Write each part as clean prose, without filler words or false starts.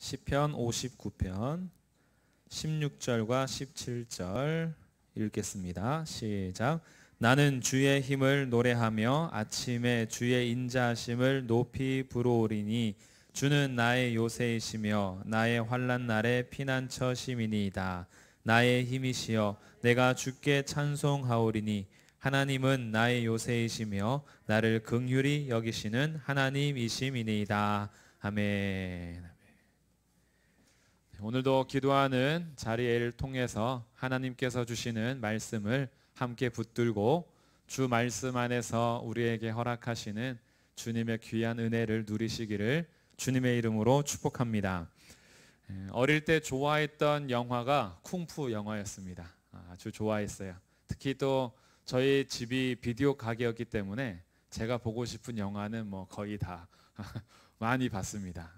시편 59편 16절과 17절 읽겠습니다. 시작. 나는 주의 힘을 노래하며 아침에 주의 인자하심을 높이 부르오리니 주는 나의 요새이시며 나의 환난 날의 피난처심이니이다. 나의 힘이시여 내가 주께 찬송하오리니 하나님은 나의 요새이시며 나를 긍휼히 여기시는 하나님이심이니이다. 아멘. 오늘도 기도하는 자리를 통해서 하나님께서 주시는 말씀을 함께 붙들고 주 말씀 안에서 우리에게 허락하시는 주님의 귀한 은혜를 누리시기를 주님의 이름으로 축복합니다. 어릴 때 좋아했던 영화가 쿵푸 영화였습니다. 아주 좋아했어요. 특히 또 저희 집이 비디오 가게였기 때문에 제가 보고 싶은 영화는 뭐 거의 다 많이 봤습니다.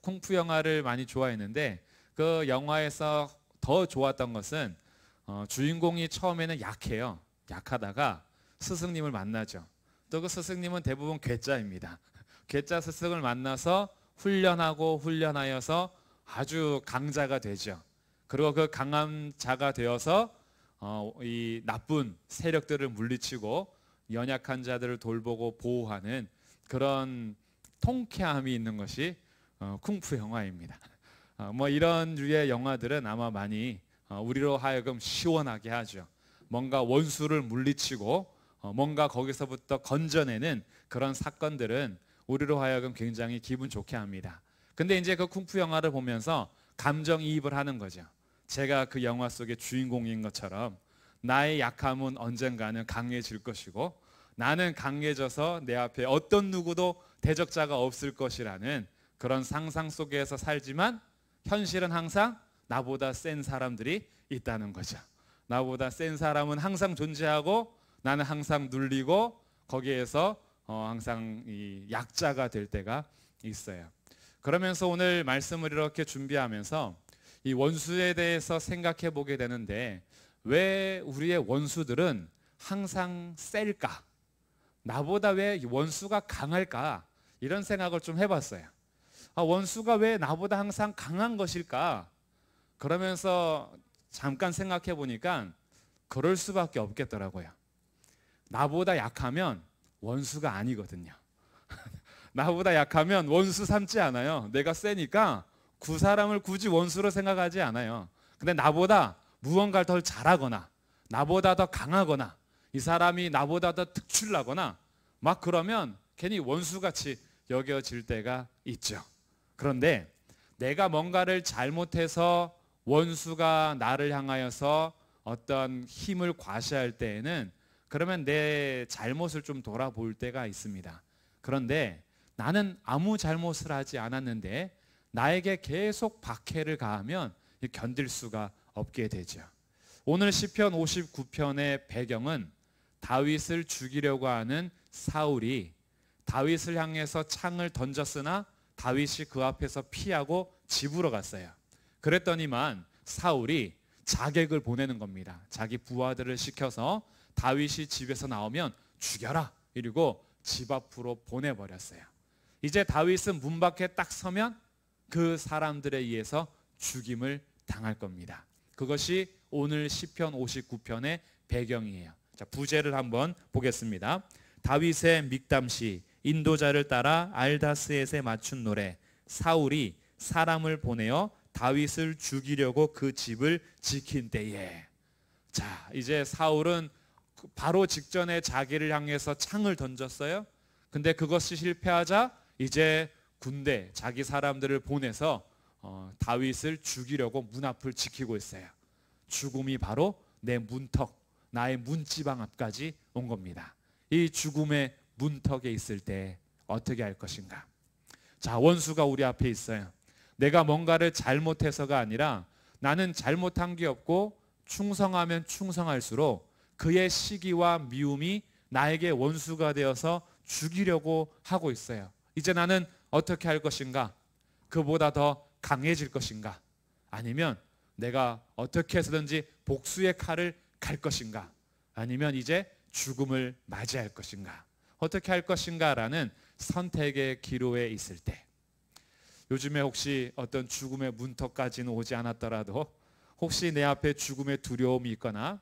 쿵푸 영화를 많이 좋아했는데 그 영화에서 더 좋았던 것은 주인공이 처음에는 약해요. 약하다가 스승님을 만나죠. 또 그 스승님은 대부분 괴짜입니다. 괴짜 스승을 만나서 훈련하여서 아주 강자가 되죠. 그리고 그 강한 자가 되어서 이 나쁜 세력들을 물리치고 연약한 자들을 돌보고 보호하는 그런 통쾌함이 있는 것이 쿵푸 영화입니다. 뭐 이런 류의 영화들은 아마 많이 우리로 하여금 시원하게 하죠. 뭔가 원수를 물리치고 뭔가 거기서부터 건져내는 그런 사건들은 우리로 하여금 굉장히 기분 좋게 합니다. 근데 이제 그 쿵푸 영화를 보면서 감정이입을 하는 거죠. 제가 그 영화 속의 주인공인 것처럼 나의 약함은 언젠가는 강해질 것이고 나는 강해져서 내 앞에 어떤 누구도 대적자가 없을 것이라는 그런 상상 속에서 살지만 현실은 항상 나보다 센 사람들이 있다는 거죠. 나보다 센 사람은 항상 존재하고 나는 항상 눌리고 거기에서 항상 이 약자가 될 때가 있어요. 그러면서 오늘 말씀을 이렇게 준비하면서 이 원수에 대해서 생각해 보게 되는데 왜 우리의 원수들은 항상 셀까? 나보다 왜 원수가 강할까? 이런 생각을 좀 해봤어요. 원수가 왜 나보다 항상 강한 것일까? 그러면서 잠깐 생각해 보니까 그럴 수밖에 없겠더라고요. 나보다 약하면 원수가 아니거든요. 나보다 약하면 원수 삼지 않아요. 내가 세니까 그 사람을 굳이 원수로 생각하지 않아요. 근데 나보다 무언가를 더 잘하거나 나보다 더 강하거나 이 사람이 나보다 더 특출나거나 막 그러면 괜히 원수같이 여겨질 때가 있죠. 그런데 내가 뭔가를 잘못해서 원수가 나를 향하여서 어떤 힘을 과시할 때에는 그러면 내 잘못을 좀 돌아볼 때가 있습니다. 그런데 나는 아무 잘못을 하지 않았는데 나에게 계속 박해를 가하면 견딜 수가 없게 되죠. 오늘 시편 59편의 배경은 다윗을 죽이려고 하는 사울이 다윗을 향해서 창을 던졌으나 다윗이 그 앞에서 피하고 집으로 갔어요. 그랬더니만 사울이 자객을 보내는 겁니다. 자기 부하들을 시켜서 다윗이 집에서 나오면 죽여라 이러고 집 앞으로 보내버렸어요. 이제 다윗은 문 밖에 딱 서면 그 사람들에 의해서 죽임을 당할 겁니다. 그것이 오늘 시편 59편의 배경이에요. 자, 부제를 한번 보겠습니다. 다윗의 믹담시 인도자를 따라 알다스엣에 맞춘 노래. 사울이 사람을 보내어 다윗을 죽이려고 그 집을 지킨 때에. 자, 이제 사울은 바로 직전에 자기를 향해서 창을 던졌어요. 근데 그것이 실패하자 이제 군대 자기 사람들을 보내서 다윗을 죽이려고 문 앞을 지키고 있어요. 죽음이 바로 내 문턱, 나의 문지방 앞까지 온 겁니다. 이 죽음의 문턱에 있을 때 어떻게 할 것인가? 자, 원수가 우리 앞에 있어요. 내가 뭔가를 잘못해서가 아니라 나는 잘못한 게 없고 충성하면 충성할수록 그의 시기와 미움이 나에게 원수가 되어서 죽이려고 하고 있어요. 이제 나는 어떻게 할 것인가? 그보다 더 강해질 것인가? 아니면 내가 어떻게 해서든지 복수의 칼을 갈 것인가? 아니면 이제 죽음을 맞이할 것인가? 어떻게 할 것인가? 라는 선택의 기로에 있을 때 요즘에 혹시 어떤 죽음의 문턱까지는 오지 않았더라도 혹시 내 앞에 죽음의 두려움이 있거나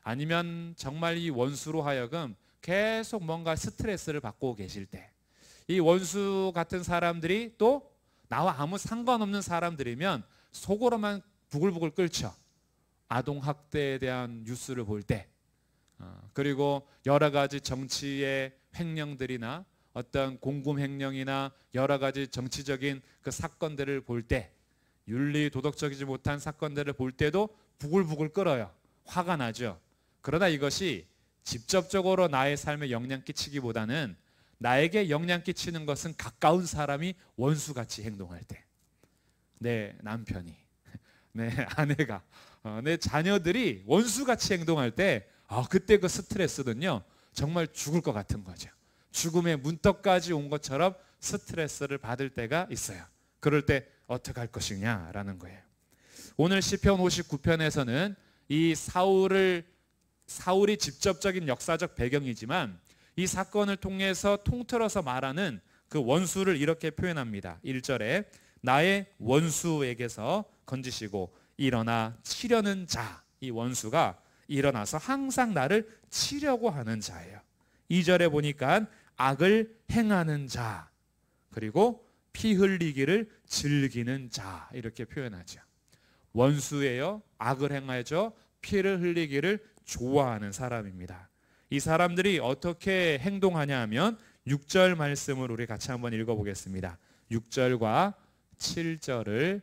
아니면 정말 이 원수로 하여금 계속 뭔가 스트레스를 받고 계실 때, 이 원수 같은 사람들이 또 나와 아무 상관없는 사람들이면 속으로만 부글부글 끓죠. 아동학대에 대한 뉴스를 볼 때, 그리고 여러 가지 정치의 횡령들이나 어떤 공금 횡령이나 여러 가지 정치적인 그 사건들을 볼 때, 윤리 도덕적이지 못한 사건들을 볼 때도 부글부글 끓어요. 화가 나죠. 그러나 이것이 직접적으로 나의 삶에 영향 끼치기보다는 나에게 영향 끼치는 것은 가까운 사람이 원수같이 행동할 때, 내 남편이, 내 아내가, 내 자녀들이 원수같이 행동할 때, 그때 그 스트레스는요 정말 죽을 것 같은 거죠. 죽음의 문턱까지 온 것처럼 스트레스를 받을 때가 있어요. 그럴 때 어떻게 할 것이냐라는 거예요. 오늘 시편 59편에서는 이 사울이 직접적인 역사적 배경이지만 이 사건을 통해서 통틀어서 말하는 그 원수를 이렇게 표현합니다. 1절에 나의 원수에게서 건지시고 일어나 치려는 자, 이 원수가 일어나서 항상 나를 치려고 하는 자예요. 2절에 보니까 악을 행하는 자, 그리고 피 흘리기를 즐기는 자, 이렇게 표현하죠. 원수예요, 악을 행하죠, 피를 흘리기를 좋아하는 사람입니다. 이 사람들이 어떻게 행동하냐 하면 6절 말씀을 우리 같이 한번 읽어보겠습니다. 6절과 7절을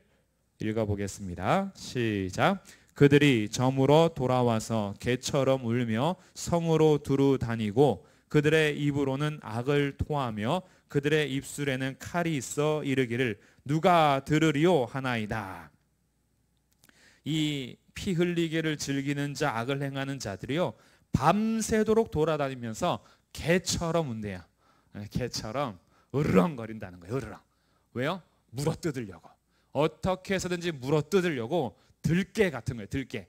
읽어보겠습니다. 시작. 그들이 점으로 돌아와서 개처럼 울며 성으로 두루 다니고 그들의 입으로는 악을 토하며 그들의 입술에는 칼이 있어 이르기를 누가 들으리요 하나이다. 이 피 흘리기를 즐기는 자, 악을 행하는 자들이요 밤새도록 돌아다니면서 개처럼 운대요. 개처럼 으르렁거린다는 거예요. 으르렁. 왜요? 물어뜯으려고. 어떻게 해서든지 물어뜯으려고. 들개 같은 거예요. 들개.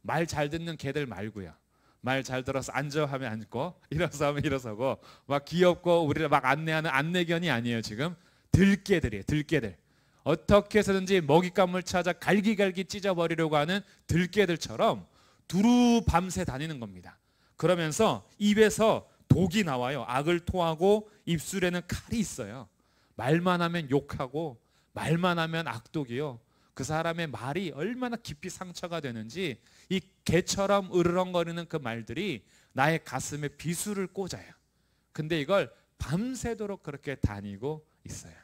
말 잘 듣는 개들 말고요. 말 잘 들어서 앉아 하면 앉고 일어서 하면 일어서고 막 귀엽고 우리를 막 안내하는 안내견이 아니에요. 지금 들개들이에요. 들개들. 어떻게 해서든지 먹잇감을 찾아 갈기갈기 찢어버리려고 하는 들개들처럼 두루 밤새 다니는 겁니다. 그러면서 입에서 독이 나와요. 악을 토하고 입술에는 칼이 있어요. 말만 하면 욕하고 말만 하면 악독이요. 그 사람의 말이 얼마나 깊이 상처가 되는지 이 개처럼 으르렁거리는 그 말들이 나의 가슴에 비수를 꽂아요. 근데 이걸 밤새도록 그렇게 다니고 있어요.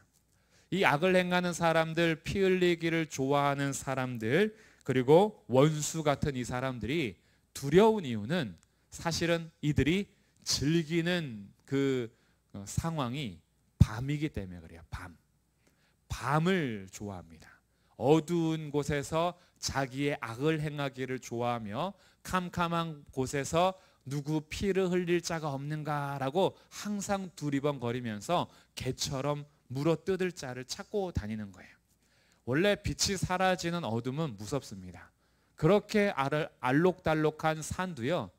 이 악을 행하는 사람들, 피 흘리기를 좋아하는 사람들, 그리고 원수 같은 이 사람들이 두려운 이유는 사실은 이들이 즐기는 그 상황이 밤이기 때문에 그래요. 밤을 좋아합니다. 어두운 곳에서 자기의 악을 행하기를 좋아하며 캄캄한 곳에서 누구 피를 흘릴 자가 없는가라고 항상 두리번거리면서 개처럼 물어뜯을 자를 찾고 다니는 거예요. 원래 빛이 사라지는 어둠은 무섭습니다. 그렇게 알록달록한 산도요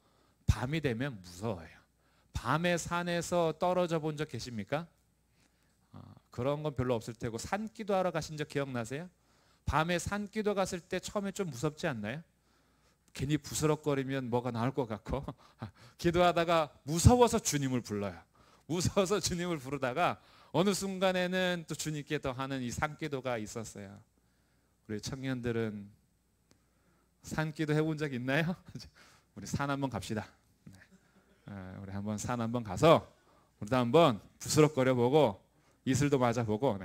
밤이 되면 무서워요. 밤에 산에서 떨어져 본 적 계십니까? 그런 건 별로 없을 테고 산기도 하러 가신 적 기억나세요? 밤에 산기도 갔을 때 처음에 좀 무섭지 않나요? 괜히 부스럭거리면 뭐가 나올 것 같고 기도하다가 무서워서 주님을 불러요. 무서워서 주님을 부르다가 어느 순간에는 또 주님께 더 하는 이 산기도가 있었어요. 우리 청년들은 산기도 해본 적 있나요? 우리 산 한번 갑시다. 우리 한번 산 한번 가서 우리도 한번 부스럭거려 보고 이슬도 맞아보고.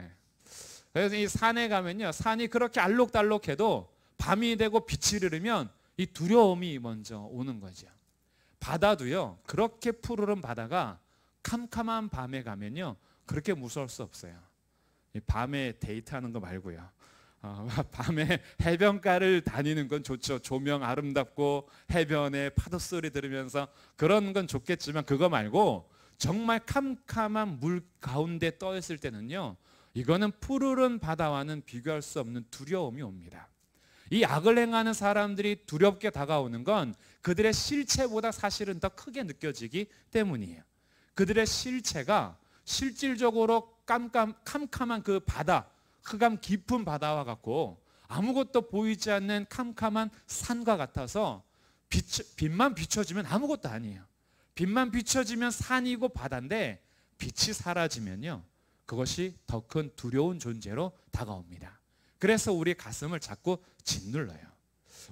그래서 이 산에 가면요, 산이 그렇게 알록달록해도 밤이 되고 빛이 흐르면 이 두려움이 먼저 오는 거죠. 바다도요, 그렇게 푸르른 바다가 캄캄한 밤에 가면요 그렇게 무서울 수 없어요. 밤에 데이트하는 거 말고요. 밤에 해변가를 다니는 건 좋죠. 조명 아름답고 해변에 파도 소리 들으면서 그런 건 좋겠지만 그거 말고 정말 캄캄한 물 가운데 떠 있을 때는요 이거는 푸르른 바다와는 비교할 수 없는 두려움이 옵니다. 이 악을 행하는 사람들이 두렵게 다가오는 건 그들의 실체보다 사실은 더 크게 느껴지기 때문이에요. 그들의 실체가 실질적으로 캄캄한 그 바다, 흑암 깊은 바다와 같고 아무것도 보이지 않는 캄캄한 산과 같아서 빛만 비춰지면 아무것도 아니에요. 빛만 비춰지면 산이고 바다인데 빛이 사라지면요, 그것이 더 큰 두려운 존재로 다가옵니다. 그래서 우리 가슴을 자꾸 짓눌러요.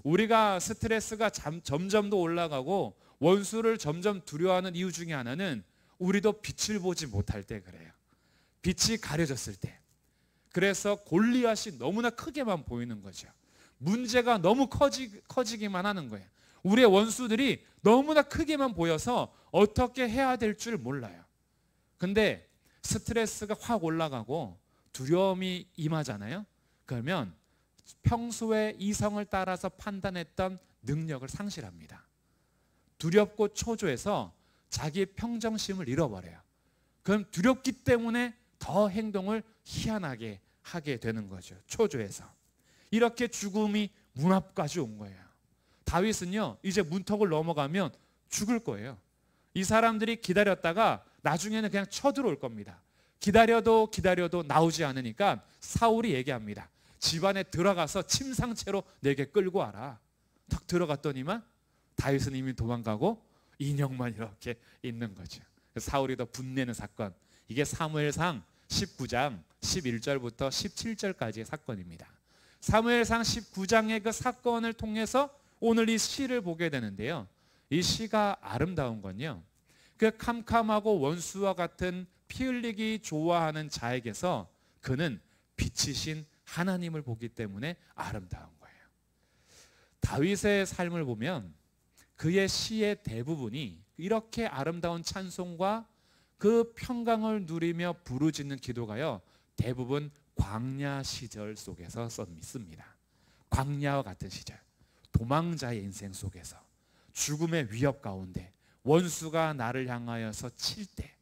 우리가 스트레스가 점점 더 올라가고 원수를 점점 두려워하는 이유 중에 하나는 우리도 빛을 보지 못할 때 그래요. 빛이 가려졌을 때. 그래서 골리앗이 너무나 크게만 보이는 거죠. 문제가 너무 커지기만 하는 거예요. 우리의 원수들이 너무나 크게만 보여서 어떻게 해야 될 줄 몰라요. 근데 스트레스가 확 올라가고 두려움이 임하잖아요. 그러면 평소에 이성을 따라서 판단했던 능력을 상실합니다. 두렵고 초조해서 자기의 평정심을 잃어버려요. 그럼 두렵기 때문에 더 행동을 희한하게 하게 되는 거죠. 초조해서. 이렇게 죽음이 문 앞까지 온 거예요. 다윗은요, 이제 문턱을 넘어가면 죽을 거예요. 이 사람들이 기다렸다가 나중에는 그냥 쳐들어올 겁니다. 기다려도 나오지 않으니까 사울이 얘기합니다. 집안에 들어가서 침상채로 내게 끌고 와라. 딱 들어갔더니만 다윗은 이미 도망가고 인형만 이렇게 있는 거죠. 사울이 더 분내는 사건. 이게 사무엘상 19장 11절부터 17절까지의 사건입니다. 사무엘상 19장의 그 사건을 통해서 오늘 이 시를 보게 되는데요. 이 시가 아름다운 건요, 그 캄캄하고 원수와 같은 피 흘리기 좋아하는 자에게서 그는 빛이신 하나님을 보기 때문에 아름다운 거예요. 다윗의 삶을 보면 그의 시의 대부분이 이렇게 아름다운 찬송과 그 평강을 누리며 부르짖는 기도가요, 대부분 광야 시절 속에서 씁니다. 광야와 같은 시절, 도망자의 인생 속에서 죽음의 위협 가운데 원수가 나를 향하여서 칠 때,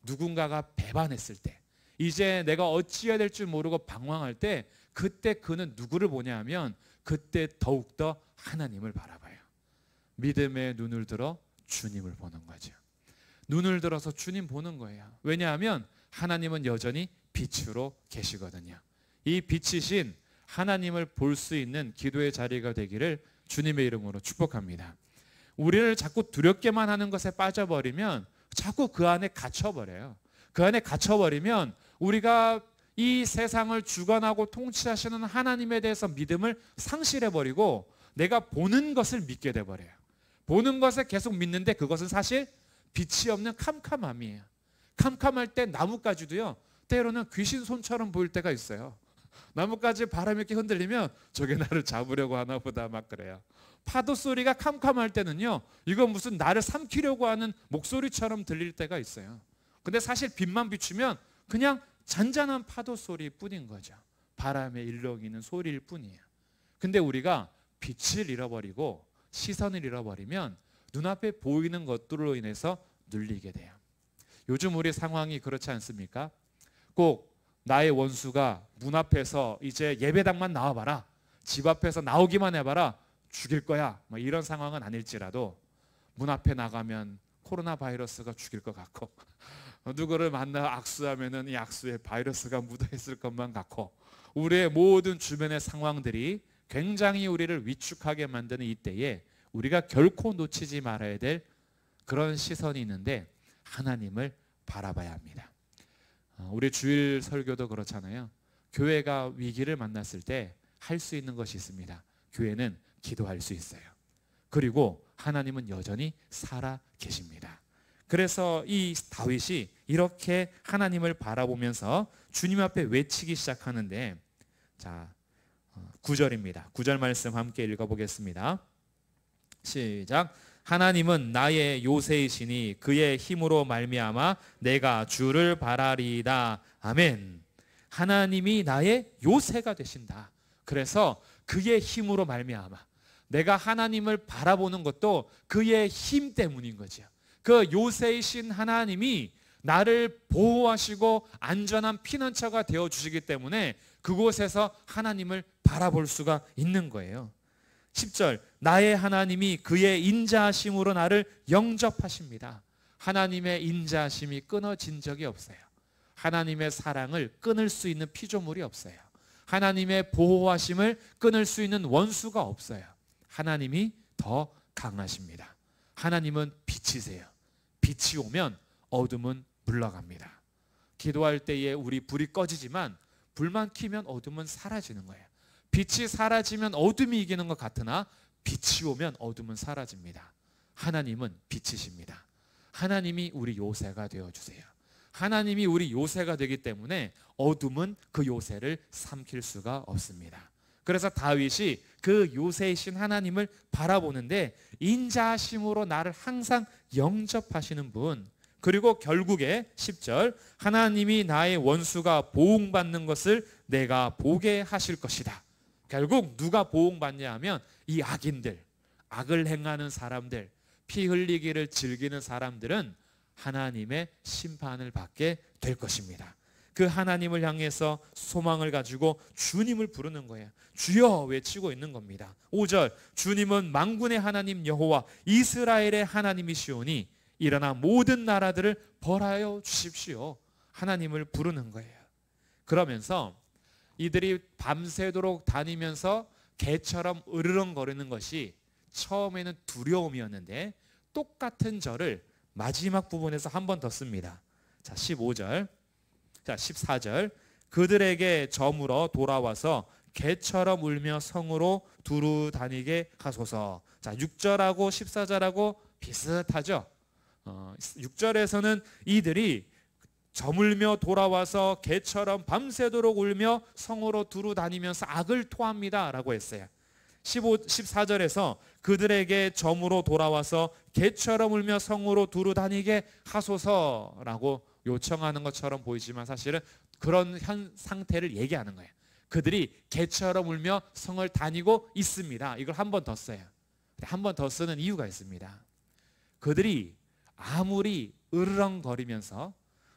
누군가가 배반했을 때, 이제 내가 어찌해야 될 줄 모르고 방황할 때, 그때 그는 누구를 보냐 하면 그때 더욱더 하나님을 바라봐요. 믿음의 눈을 들어 주님을 보는 거죠. 눈을 들어서 주님 보는 거예요. 왜냐하면 하나님은 여전히 빛으로 계시거든요. 이 빛이신 하나님을 볼 수 있는 기도의 자리가 되기를 주님의 이름으로 축복합니다. 우리를 자꾸 두렵게만 하는 것에 빠져버리면 자꾸 그 안에 갇혀버려요. 그 안에 갇혀버리면 우리가 이 세상을 주관하고 통치하시는 하나님에 대해서 믿음을 상실해버리고 내가 보는 것을 믿게 돼버려요. 보는 것을 계속 믿는데 그것은 사실 빛이 없는 캄캄함이에요. 캄캄할 때 나뭇가지도요, 때로는 귀신 손처럼 보일 때가 있어요. 나뭇가지 바람이 이렇게 흔들리면 저게 나를 잡으려고 하나 보다 막 그래요. 파도 소리가 캄캄할 때는요, 이건 무슨 나를 삼키려고 하는 목소리처럼 들릴 때가 있어요. 근데 사실 빛만 비추면 그냥 잔잔한 파도 소리뿐인 거죠. 바람에 일렁이는 소리일 뿐이에요. 근데 우리가 빛을 잃어버리고 시선을 잃어버리면 눈앞에 보이는 것들로 인해서 눌리게 돼요. 요즘 우리 상황이 그렇지 않습니까? 꼭 나의 원수가 문 앞에서 이제 예배당만 나와봐라, 집 앞에서 나오기만 해봐라, 죽일 거야, 뭐 이런 상황은 아닐지라도 문 앞에 나가면 코로나 바이러스가 죽일 것 같고 누구를 만나 악수하면은 이 악수에 바이러스가 묻어있을 것만 같고 우리의 모든 주변의 상황들이 굉장히 우리를 위축하게 만드는 이때에 우리가 결코 놓치지 말아야 될 그런 시선이 있는데 하나님을 바라봐야 합니다. 우리 주일 설교도 그렇잖아요. 교회가 위기를 만났을 때 할 수 있는 것이 있습니다. 교회는 기도할 수 있어요. 그리고 하나님은 여전히 살아 계십니다. 그래서 이 다윗이 이렇게 하나님을 바라보면서 주님 앞에 외치기 시작하는데, 자, 9절입니다. 9절 말씀 함께 읽어보겠습니다. 시작. 하나님은 나의 요새이시니 그의 힘으로 말미암아 내가 주를 바라리이다. 아멘. 하나님이 나의 요새가 되신다. 그래서 그의 힘으로 말미암아 내가 하나님을 바라보는 것도 그의 힘 때문인 거죠. 그 요새이신 하나님이 나를 보호하시고 안전한 피난처가 되어주시기 때문에 그곳에서 하나님을 바라볼 수가 있는 거예요. 10절, 나의 하나님이 그의 인자하심으로 나를 영접하십니다. 하나님의 인자하심이 끊어진 적이 없어요. 하나님의 사랑을 끊을 수 있는 피조물이 없어요. 하나님의 보호하심을 끊을 수 있는 원수가 없어요. 하나님이 더 강하십니다. 하나님은 빛이세요. 빛이 오면 어둠은 물러갑니다. 기도할 때에 우리 불이 꺼지지만 불만 켜면 어둠은 사라지는 거예요. 빛이 사라지면 어둠이 이기는 것 같으나 빛이 오면 어둠은 사라집니다. 하나님은 빛이십니다. 하나님이 우리 요새가 되어주세요. 하나님이 우리 요새가 되기 때문에 어둠은 그 요새를 삼킬 수가 없습니다. 그래서 다윗이 그 요새이신 하나님을 바라보는데 인자하심으로 나를 항상 영접하시는 분, 그리고 결국에 10절 하나님이 나의 원수가 보응받는 것을 내가 보게 하실 것이다. 결국 누가 보응받냐 하면 이 악인들, 악을 행하는 사람들, 피 흘리기를 즐기는 사람들은 하나님의 심판을 받게 될 것입니다. 그 하나님을 향해서 소망을 가지고 주님을 부르는 거예요. 주여 외치고 있는 겁니다. 5절 주님은 만군의 하나님 여호와 이스라엘의 하나님이시오니 일어나 모든 나라들을 벌하여 주십시오. 하나님을 부르는 거예요. 그러면서 이들이 밤새도록 다니면서 개처럼 으르렁거리는 것이 처음에는 두려움이었는데 똑같은 절을 마지막 부분에서 한 번 더 씁니다. 자, 15절. 자, 14절. 그들에게 저물어 돌아와서 개처럼 울며 성으로 두루 다니게 하소서. 자, 6절하고 14절하고 비슷하죠. 6절에서는 이들이 저물며 돌아와서 개처럼 밤새도록 울며 성으로 두루 다니면서 악을 토합니다 라고 했어요. 14절에서 그들에게 점으로 돌아와서 개처럼 울며 성으로 두루 다니게 하소서라고 요청하는 것처럼 보이지만 사실은 그런 상태를 얘기하는 거예요. 그들이 개처럼 울며 성을 다니고 있습니다. 이걸 한 번 더 써요. 한 번 더 쓰는 이유가 있습니다. 그들이 아무리 으르렁거리면서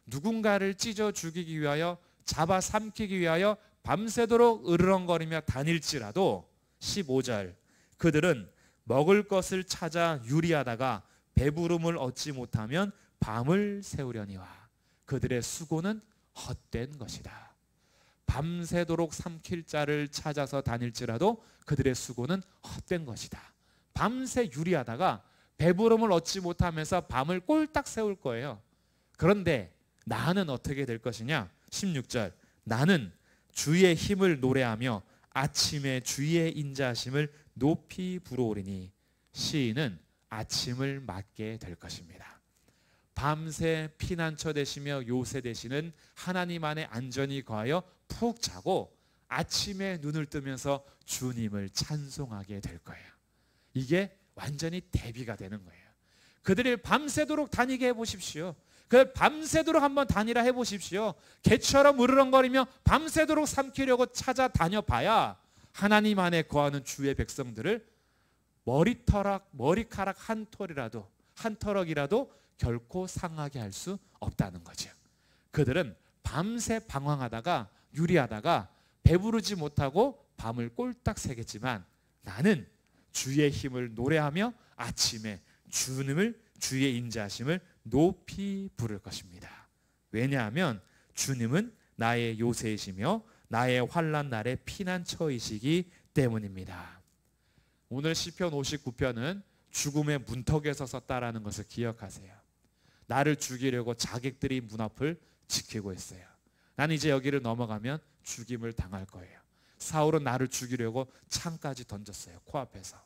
누군가를 찢어 죽이기 위하여 잡아 삼키기 위하여 밤새도록 으르렁거리며 다닐지라도 15절 그들은 먹을 것을 찾아 유리하다가 배부름을 얻지 못하면 밤을 새우려니와 그들의 수고는 헛된 것이다. 밤새도록 삼킬 자를 찾아서 다닐지라도 그들의 수고는 헛된 것이다. 밤새 유리하다가 배부름을 얻지 못하면서 밤을 꼴딱 세울 거예요. 그런데 나는 어떻게 될 것이냐? 16절 나는 주의 힘을 노래하며 아침에 주의 인자하심을 높이 부르오리니 시인은 아침을 맞게 될 것입니다. 밤새 피난처 되시며 요새 되시는 하나님 안에 안전히 거하여 푹 자고 아침에 눈을 뜨면서 주님을 찬송하게 될 거예요. 이게 완전히 대비가 되는 거예요. 그들을 밤새도록 다니게 해보십시오. 그 밤새도록 한번 다니라 해보십시오. 개처럼 으르렁거리며 밤새도록 삼키려고 찾아다녀봐야 하나님 안에 거하는 주의 백성들을 머리카락 한 털이라도 결코 상하게 할 수 없다는 거죠. 그들은 밤새 방황하다가 유리하다가 배부르지 못하고 밤을 꼴딱 새겠지만 나는 주의 힘을 노래하며 아침에 주의 인자하심을 높이 부를 것입니다. 왜냐하면 주님은 나의 요새이시며 나의 환난 날의 피난처이시기 때문입니다. 오늘 시편 59편은 죽음의 문턱에 서었다라는 것을 기억하세요. 나를 죽이려고 자객들이 문 앞을 지키고 있어요. 나는 이제 여기를 넘어가면 죽임을 당할 거예요. 사울은 나를 죽이려고 창까지 던졌어요. 코앞에서.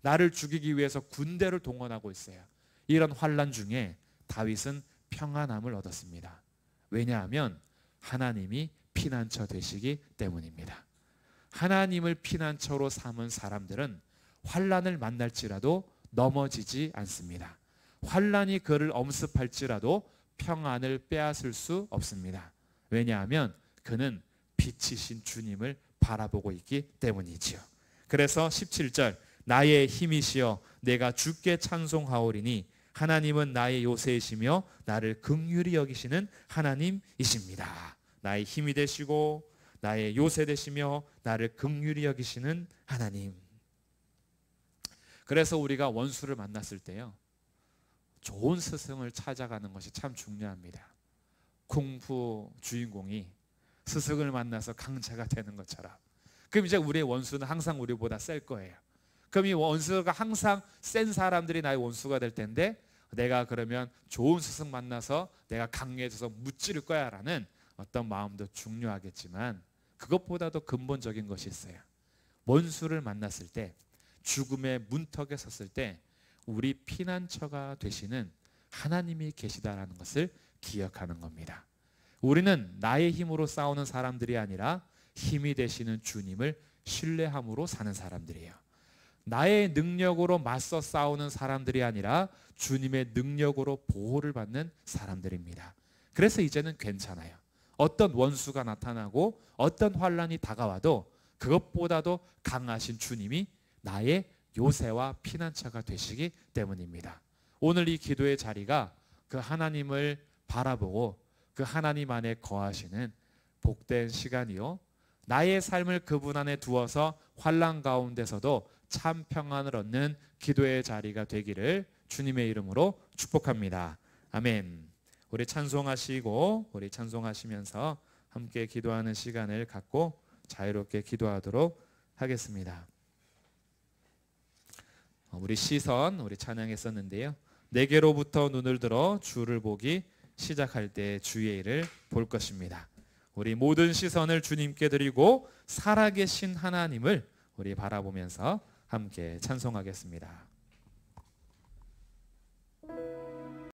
나를 죽이기 위해서 군대를 동원하고 있어요. 이런 환난 중에 다윗은 평안함을 얻었습니다. 왜냐하면 하나님이 피난처 되시기 때문입니다. 하나님을 피난처로 삼은 사람들은 환난을 만날지라도 넘어지지 않습니다. 환난이 그를 엄습할지라도 평안을 빼앗을 수 없습니다. 왜냐하면 그는 빛이신 주님을 바라보고 있기 때문이지요. 그래서 17절 나의 힘이시여 내가 주께 찬송하오리니 하나님은 나의 요새이시며 나를 긍휼히 여기시는 하나님이십니다. 나의 힘이 되시고 나의 요새 되시며 나를 긍휼히 여기시는 하나님. 그래서 우리가 원수를 만났을 때요, 좋은 스승을 찾아가는 것이 참 중요합니다. 쿵푸 주인공이 스승을 만나서 강자가 되는 것처럼. 그럼 이제 우리의 원수는 항상 우리보다 셀 거예요. 그럼 이 원수가 항상 센 사람들이 나의 원수가 될 텐데, 내가 그러면 좋은 스승 만나서 내가 강해져서 무찌를 거야 라는 어떤 마음도 중요하겠지만, 그것보다도 근본적인 것이 있어요. 원수를 만났을 때, 죽음의 문턱에 섰을 때 우리 피난처가 되시는 하나님이 계시다라는 것을 기억하는 겁니다. 우리는 나의 힘으로 싸우는 사람들이 아니라 힘이 되시는 주님을 신뢰함으로 사는 사람들이에요. 나의 능력으로 맞서 싸우는 사람들이 아니라 주님의 능력으로 보호를 받는 사람들입니다. 그래서 이제는 괜찮아요. 어떤 원수가 나타나고 어떤 환란이 다가와도 그것보다도 강하신 주님이 나의 요새와 피난처가 되시기 때문입니다. 오늘 이 기도의 자리가 그 하나님을 바라보고 그 하나님 안에 거하시는 복된 시간이요, 나의 삶을 그분 안에 두어서 환난 가운데서도 참 평안을 얻는 기도의 자리가 되기를 주님의 이름으로 축복합니다. 아멘. 우리 찬송하시고 우리 찬송하시면서 함께 기도하는 시간을 갖고 자유롭게 기도하도록 하겠습니다. 우리 시선, 우리 찬양했었는데요, 내게로부터 눈을 들어 주를 보기 시작할 때 주의 일을 볼 것입니다. 우리 모든 시선을 주님께 드리고 살아계신 하나님을 우리 바라보면서 함께 찬송하겠습니다.